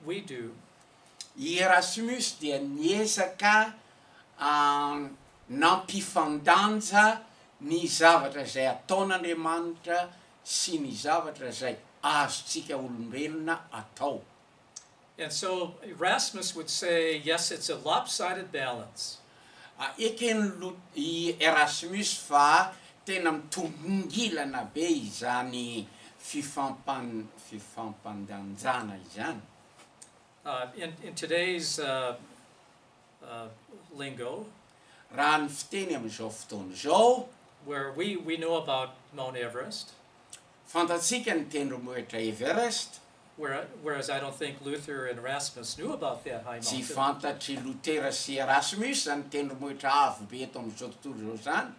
we do. I Erasmus dia niezaka nampifandanja ny zavatra izay ataon'Andriamanitra sy ny zavatra izay azontsika olombelona atao. And so Erasmus would say, yes, it's a lopsided balance. Ekeny I Erasmus fa tena mitombongilana be izany fifampandanjana izany. In today's lingo, raha ny fiteny amin'izao fotoana izao, where we know about Mount Everest, fantatsika ny tendrombohitra Everest, whereas I don't think Luther and Erasmus knew about that high tsy mountain. fantatry Lutera sy Erasmus ny tendrombohitra avo be eto amin'izao tontolo izao zany.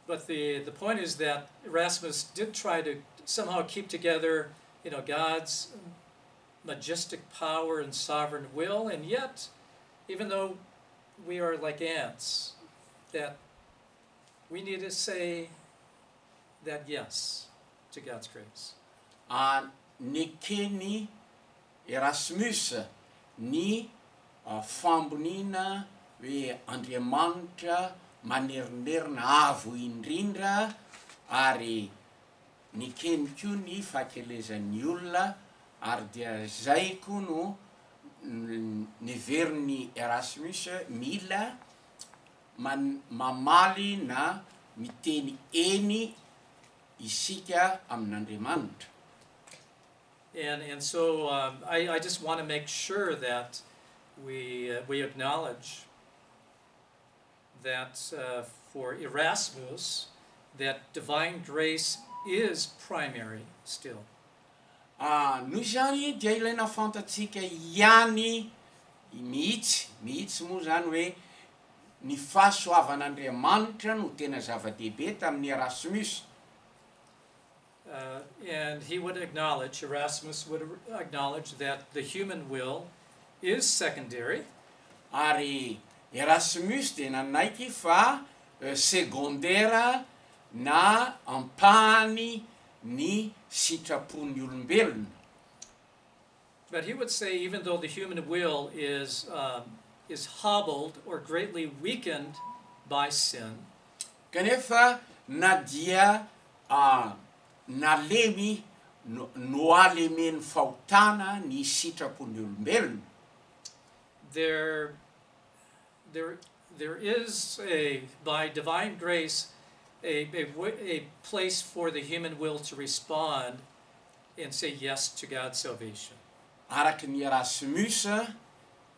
But the point is that Erasmus did try to somehow keep together, God's majestic power and sovereign will, and yet, even though we are like ants, that we need to say that yes to God's grace. Nekeny Erasmus ny fambonina hoe Andriamanitra manerinerina avo indrindra, ary nekeny koa ny fahakelezan'ny olona, ary dia zay koa no neveriny Erasmus mila mamaly na miteny eny isika amin'Andriamanitra. And so I just want to make sure that we acknowledge that for Erasmus, that divine grace is primary still. Noho zany dia ilaina fantatsika ihany mihitsy moa zany hoe ny fahasoavan'Andriamanitra no tena zava-dehibe tamin'ny Erasmus. And Erasmus would acknowledge that the human will is secondary. Ary Erasmus dia nanaiky fa secondaire na ampahany ny sitrapon'ny olombelona. But he would say, even though the human will is hobbled or greatly weakened by sin, kanefa na dia nalemy no alemen'ny fahotana ny sitrapon'ny olombelona, there is by divine grace a place for the human will to respond and say yes to God's salvation. Araky ny Erasmus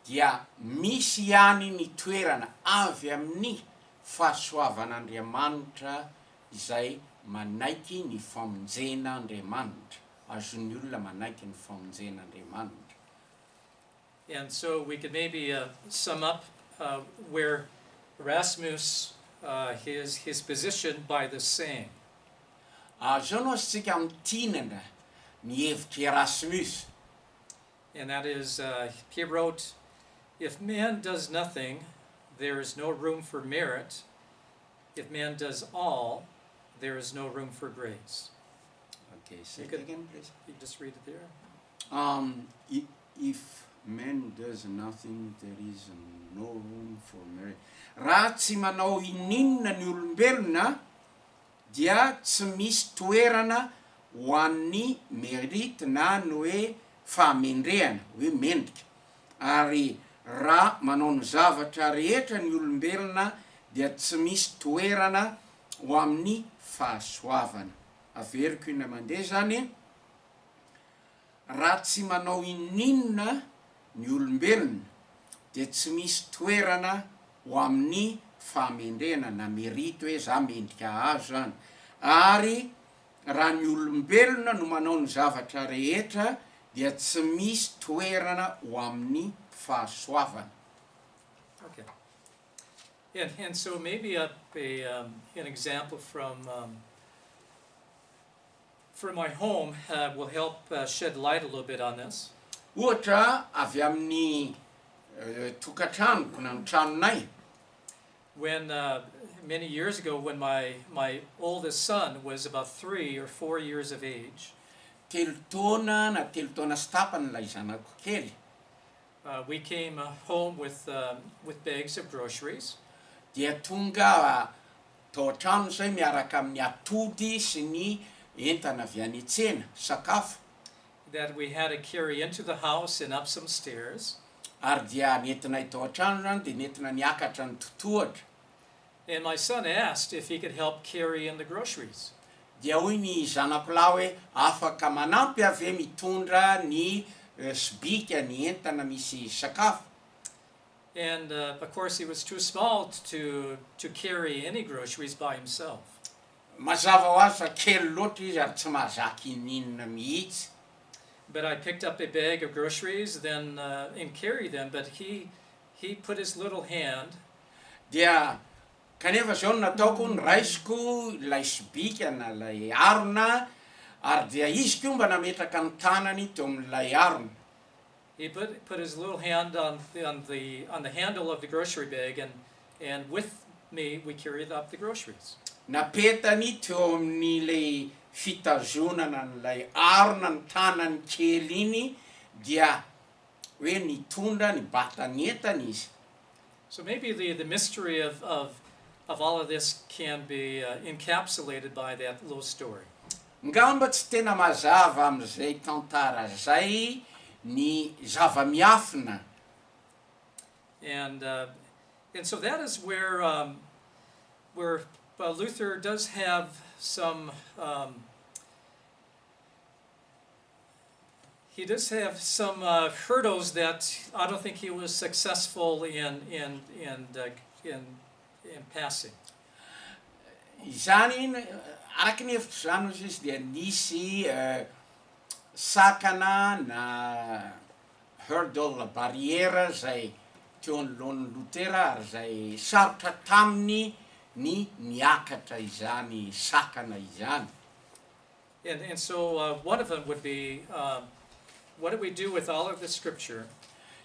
dia misy ihany ny toerana avy amin'ny fahasoavan'Andriamanitra izay manaiky ny famonjen'Andriamanitra, azon'ny olona manaiky ny famonjen'Andriamanitra. And so we could maybe sum up where Erasmus, his position by the saying. Zao no azontsika mitinana ny hevitry Erasmus. And that is, he wrote, if man does nothing, there is no room for merit. If man does all, there is no room for grace. Okay, say it again, please. You just read it there. If man does nothing, there is no room for merit. Raha tsy manao ininona ny olombelona, dia tsy misy toerana ho an'ny mérite na ny hoe fahamendrehana, hoe mendrika. Ary raha manao ny zavatra rehetra ny olombelona, dia tsy misy toerana ho amin'ny fahasoavana. Averiko ina mandeha zany, raha tsy manao ininona ny olombelona, dia tsy misy toerana ho amin'ny fahamendrehana na mérite hoe za mendrika azo zany. Ary raha ny olombelona no manao ny zavatra rehetra, dia tsy misy toerana ho amin'ny fahasoavana. Okay. And so maybe an example from my home will help shed light a little bit on this. Ohatra avy amin'ny tokantranoko na ny tranonay. When many years ago, when my oldest son was about 3 or 4 years of age, Telo taona na telo taona sy tapany lay zanako kely. we came home with bags of groceries. Dia tonga tao an-trano zay miaraka amin'ny atody sy ny entana avy any tsena, sakafo. That we had to carry into the house and up some stairs. Ary dia nentinay tao an-trano zany dia nentina niakatra ny totohatra. And my son asked if he could help carry in the groceries. Dia hoy ny zanako lahy hoe afaka manampy ave mitondra ny sobika ny entana misy sakafo. And of course he was too small to carry any groceries by himself. Mazava ho azy fa kely loatra izy ary tsy mahazaky ninona mihitsy. But I picked up a bag of groceries then and carried them, but he put his little hand. Dia kanefa zao nataoko niraisiko ilay sobika na ilay arona ary dia izy koa mba nametraka ny tanany teo amin'ilay arona. He put his little hand on the handle of the grocery bag, and with me we carried up the groceries. Napetany teo amin'ilay fitazonana n'ilay arona ny tanany kely iny dia hoe nitondra nibata ny entany izy. So maybe the mystery of all of this can be encapsulated by that little story. Ngamba tsy tena mazava amin'izay tantara zay ny zava-miafina. And so that is where Luther does have some hurdles that I don't think he was successful in passing. Izany araky ny hevitro zany ozy izy dia nisy sakana na hurdle barrière zay teo anoloan'ny Lutera ary zay sarotra taminy ny niakatra izany sakana izany. And so one of them would be, what do we do with all of the scripture?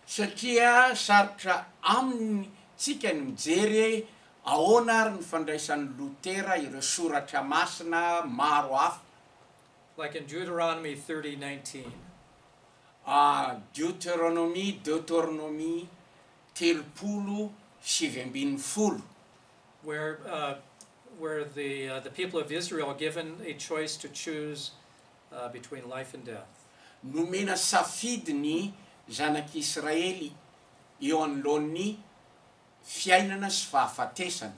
Satria sarotra amintsika ny mijery ahoana ary ny fandraisan'ny Lutera ireo soratra masina maro hafa. Like in Deuteronomy 30:19. Deutéronomie 30:7. Where the people of Israel are given a choice to choose between life and death. Nomena safidy ny zanak'Israely eo anoloan'ny fiainana sy fahafatesana.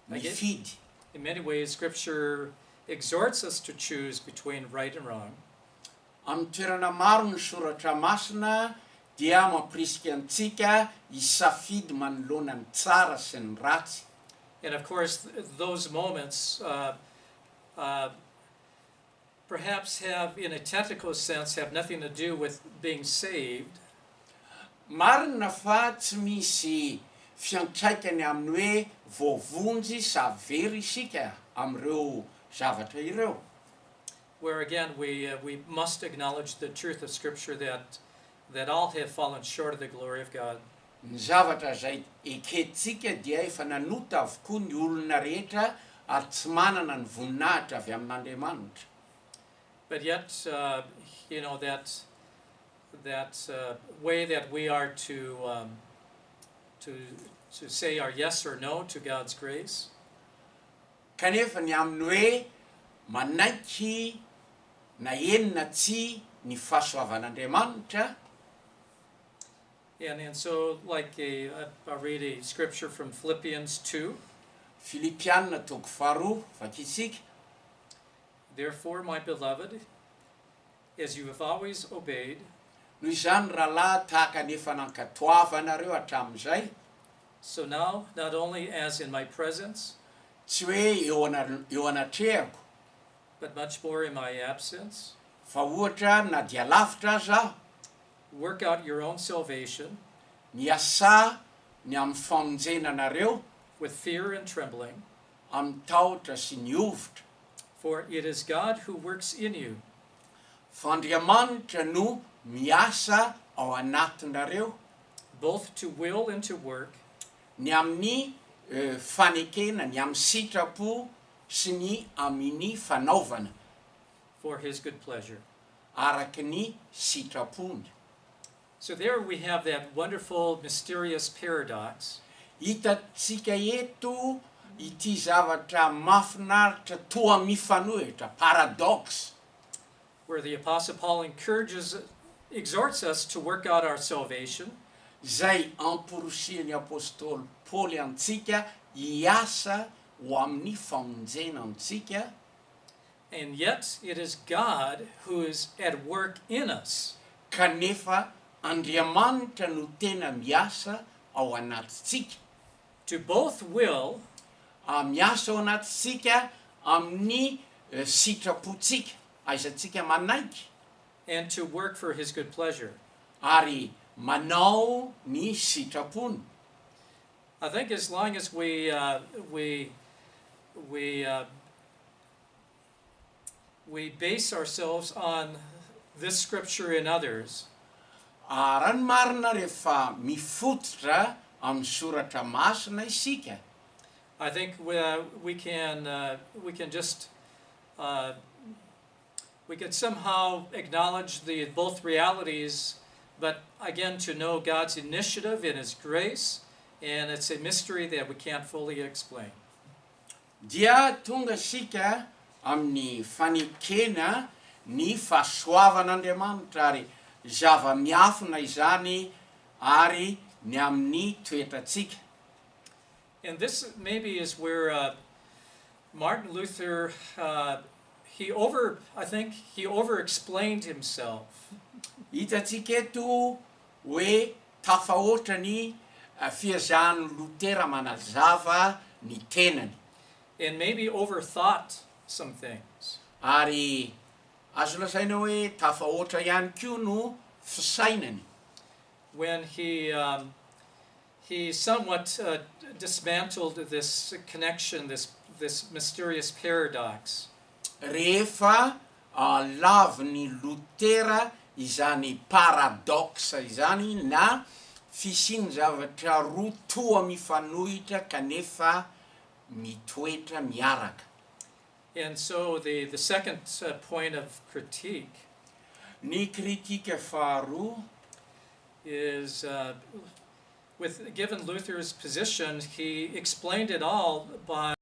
Mifidy. In many ways, Scripture exhorts us to choose between right and wrong. Amin'ny toerana maro ny soratra masina dia mampirisika antsika hisafidy manoloana ny tsara sy ny ratsy. And of course, those moments perhaps have, in a technical sense, have nothing to do with being saved. Marina fa tsy misy fiantraikany amin'ny hoe voavonjy sa very isika amin'ireo zavatra ireo. Where again we must acknowledge the truth of Scripture that all have fallen short of the glory of God. Ny zavatra zay eketsika dia efa nanota avokoa ny olona rehetra ary tsy manana ny voninahitra avy amin'Andriamanitra. But yet, that way that we are to say our yes or no to God's grace. Kanefa ny amin'ny hoe manaiky na eny na tsy ny fahasoavan'Andriamanitra. And so, like I'll read a scripture from Philippians 2. Filipianina toko faharoa vakitsika. Therefore, my beloved, as you have always obeyed, Noho izany rahalahy tahaka ny efa nankatoavanareo hatramin'izay. So now, not only as in my presence, Tsy hoe eo anatrehako, but much more in my absence, fa ohatra na dia lavitra aza work out your own salvation miasa ny amin'ny famonjenanareo with fear and trembling, amin'ny tahotra sy ny ovitra. for it is God who works in you, Fa Andriamanitra no miasa ao anatinareo both to will and to work, ny amin'ny fanekena, ny amin'ny sitrapo sy ny amin'ny fanaovana for his good pleasure. araky ny sitrapony. So there we have that wonderful, mysterious paradox. Hitatsika eto ity zavatra mahafinaritra toa mifanohitra, paradox, Where the Apostle Paul exhorts us to work out our salvation, zay amporosian'ny apôstôly Paoly antsika hiasa ho amin'ny famonjena antsika, and yet it is God who is at work in us. kanefa Andriamanitra no tena miasa ao anatintsika, To both will miasa ao anatintsika amin'ny sitrapontsika aizantsika manaiky, and to work for his good pleasure. ary manao ny sitrapony. I think as long as we base ourselves on this scripture and others, Raha ny marina rehefa mifototra amin'ny soratra masina isika, I think we can just we can somehow acknowledge both realities, but again to know God's initiative in His grace, and it's a mystery that we can't fully explain. dia tonga sika amin'ny fanekena ny fahasoavan'Andriamanitra, ary zava-miafina izany ary ny amin'ny toetratsika. And this maybe is where Martin Luther I think he over-explained himself. Hitatsika eto hoe tafahoatra ny fiazahan'ny Lutera manazava ny tenany, And maybe overthought some things. ary azo lazaina hoe tafahoatra ihany koa no fisainany, When he somewhat dismantled this connection, this mysterious paradox. rehefa laviny Lutera izany paradoxa izany, na fisiany zavatra roa toa mifanohitra kanefa mitoetra miaraka. And so the second point of critique Ny kritika faharoa is given Luther's position, he explained it all by